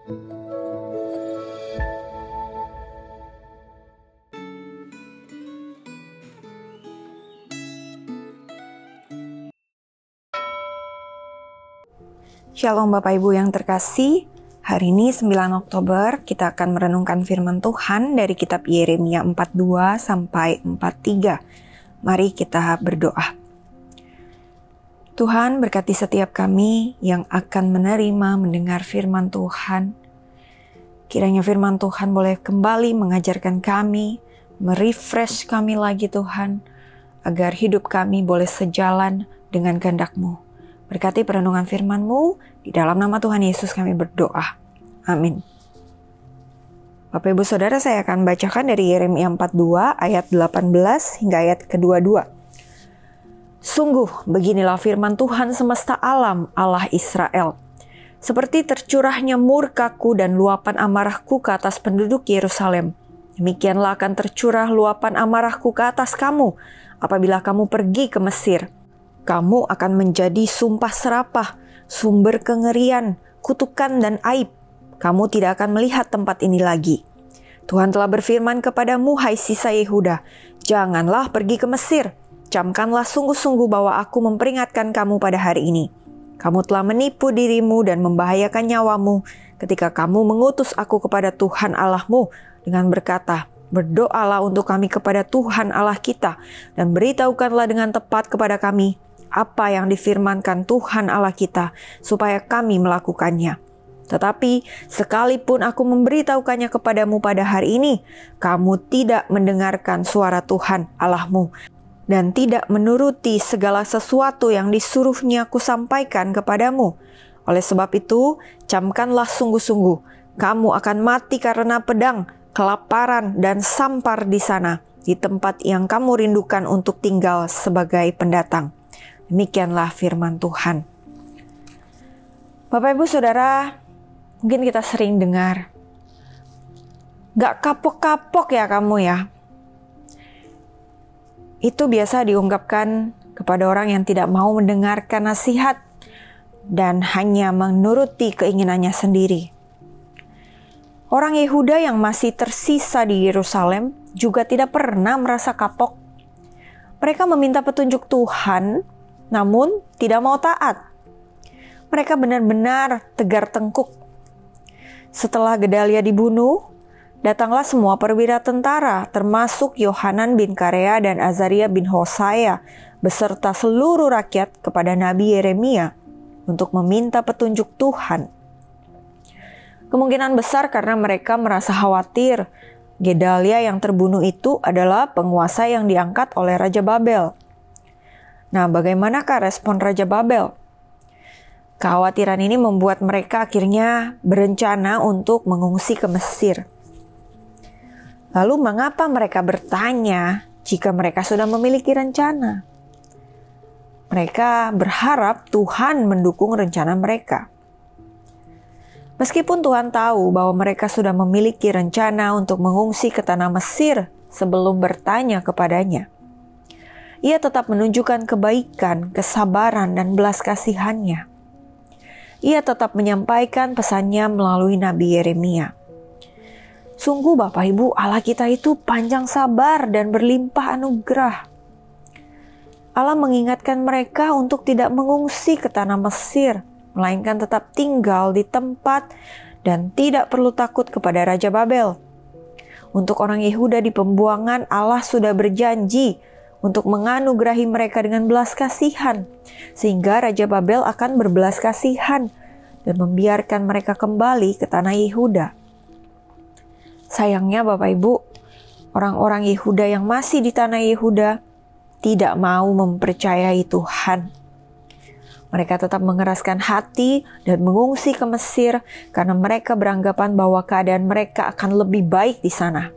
Shalom Bapak Ibu yang terkasih, hari ini 9 Oktober kita akan merenungkan firman Tuhan dari kitab Yeremia 42 sampai 43. Mari kita berdoa. Tuhan berkati setiap kami yang akan menerima mendengar firman Tuhan. Kiranya firman Tuhan boleh kembali mengajarkan kami, merefresh kami lagi Tuhan, agar hidup kami boleh sejalan dengan kehendak-Mu. Berkati perenungan firman-Mu, di dalam nama Tuhan Yesus kami berdoa. Amin. Bapak Ibu Saudara, saya akan bacakan dari Yeremia 42 ayat 18 hingga ayat ke-22. Sungguh, beginilah firman Tuhan semesta alam, Allah Israel. Seperti tercurahnya murkaku dan luapan amarahku ke atas penduduk Yerusalem, demikianlah akan tercurah luapan amarahku ke atas kamu apabila kamu pergi ke Mesir. Kamu akan menjadi sumpah serapah, sumber kengerian, kutukan dan aib. Kamu tidak akan melihat tempat ini lagi. Tuhan telah berfirman kepadamu, hai sisa Yehuda, janganlah pergi ke Mesir. Camkanlah sungguh-sungguh bahwa aku memperingatkan kamu pada hari ini. Kamu telah menipu dirimu dan membahayakan nyawamu ketika kamu mengutus aku kepada Tuhan Allahmu dengan berkata, berdoalah untuk kami kepada Tuhan Allah kita dan beritahukanlah dengan tepat kepada kami apa yang difirmankan Tuhan Allah kita, supaya kami melakukannya. Tetapi sekalipun aku memberitahukannya kepadamu pada hari ini, kamu tidak mendengarkan suara Tuhan Allahmu, dan tidak menuruti segala sesuatu yang disuruhnya aku sampaikan kepadamu. Oleh sebab itu, camkanlah sungguh-sungguh, kamu akan mati karena pedang, kelaparan, dan sampar di sana, di tempat yang kamu rindukan untuk tinggal sebagai pendatang. Demikianlah firman Tuhan. Bapak Ibu Saudara, mungkin kita sering dengar, gak kapok-kapok ya kamu ya. Itu biasa diungkapkan kepada orang yang tidak mau mendengarkan nasihat dan hanya menuruti keinginannya sendiri. Orang Yehuda yang masih tersisa di Yerusalem juga tidak pernah merasa kapok. Mereka meminta petunjuk Tuhan, namun tidak mau taat. Mereka benar-benar tegar tengkuk. Setelah Gedalia dibunuh, datanglah semua perwira tentara, termasuk Yohanan bin Karea dan Azaria bin Hosea, beserta seluruh rakyat kepada Nabi Yeremia untuk meminta petunjuk Tuhan. Kemungkinan besar karena mereka merasa khawatir Gedalia yang terbunuh itu adalah penguasa yang diangkat oleh Raja Babel. Nah, bagaimanakah respon Raja Babel? Kekhawatiran ini membuat mereka akhirnya berencana untuk mengungsi ke Mesir. Lalu mengapa mereka bertanya jika mereka sudah memiliki rencana? Mereka berharap Tuhan mendukung rencana mereka. Meskipun Tuhan tahu bahwa mereka sudah memiliki rencana untuk mengungsi ke tanah Mesir sebelum bertanya kepadanya, Ia tetap menunjukkan kebaikan, kesabaran, dan belas kasihannya. Ia tetap menyampaikan pesannya melalui Nabi Yeremia. Sungguh Bapak Ibu, Allah kita itu panjang sabar dan berlimpah anugerah. Allah mengingatkan mereka untuk tidak mengungsi ke tanah Mesir, melainkan tetap tinggal di tempat dan tidak perlu takut kepada Raja Babel. Untuk orang Yehuda di pembuangan, Allah sudah berjanji untuk menganugerahi mereka dengan belas kasihan, sehingga Raja Babel akan berbelas kasihan dan membiarkan mereka kembali ke tanah Yehuda. Sayangnya Bapak Ibu, orang-orang Yehuda yang masih di tanah Yehuda tidak mau mempercayai Tuhan. Mereka tetap mengeraskan hati dan mengungsi ke Mesir karena mereka beranggapan bahwa keadaan mereka akan lebih baik di sana.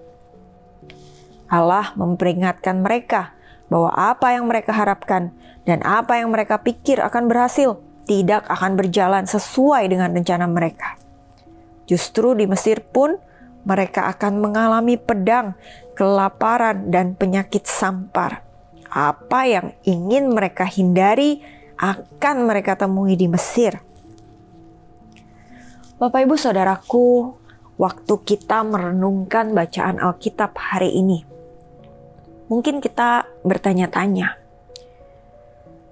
Allah memperingatkan mereka bahwa apa yang mereka harapkan dan apa yang mereka pikir akan berhasil tidak akan berjalan sesuai dengan rencana mereka. Justru di Mesir pun mereka akan mengalami pedang, kelaparan, dan penyakit sampar. Apa yang ingin mereka hindari akan mereka temui di Mesir. Bapak Ibu Saudaraku, waktu kita merenungkan bacaan Alkitab hari ini, mungkin kita bertanya-tanya,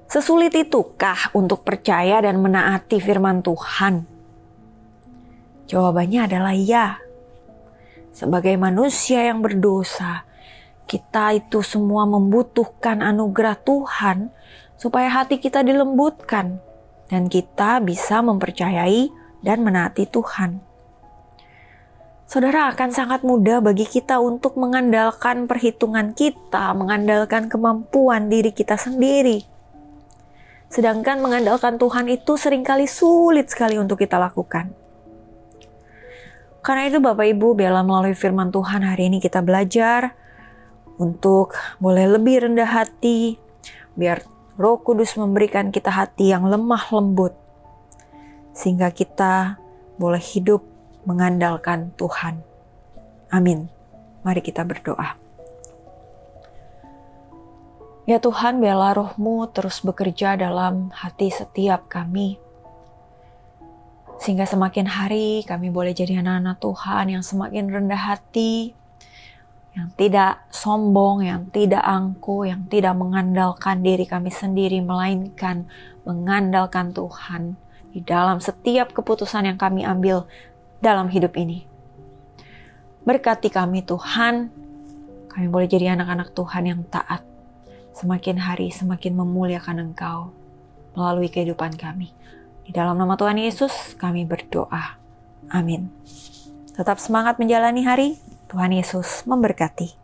sesulit itukah untuk percaya dan menaati firman Tuhan? Jawabannya adalah ya. Sebagai manusia yang berdosa, kita itu semua membutuhkan anugerah Tuhan supaya hati kita dilembutkan dan kita bisa mempercayai dan menaati Tuhan. Saudara, akan sangat mudah bagi kita untuk mengandalkan perhitungan kita, mengandalkan kemampuan diri kita sendiri. Sedangkan mengandalkan Tuhan itu seringkali sulit sekali untuk kita lakukan. Karena itu Bapak Ibu, biarlah melalui firman Tuhan hari ini kita belajar untuk boleh lebih rendah hati, biar Roh Kudus memberikan kita hati yang lemah lembut, sehingga kita boleh hidup mengandalkan Tuhan. Amin. Mari kita berdoa. Ya Tuhan, biarlah Roh-Mu terus bekerja dalam hati setiap kami, sehingga semakin hari kami boleh jadi anak-anak Tuhan yang semakin rendah hati, yang tidak sombong, yang tidak angkuh, yang tidak mengandalkan diri kami sendiri, melainkan mengandalkan Tuhan di dalam setiap keputusan yang kami ambil dalam hidup ini. Berkati kami Tuhan, kami boleh jadi anak-anak Tuhan yang taat, semakin hari semakin memuliakan Engkau melalui kehidupan kami. Di dalam nama Tuhan Yesus kami berdoa. Amin. Tetap semangat menjalani hari. Tuhan Yesus memberkati.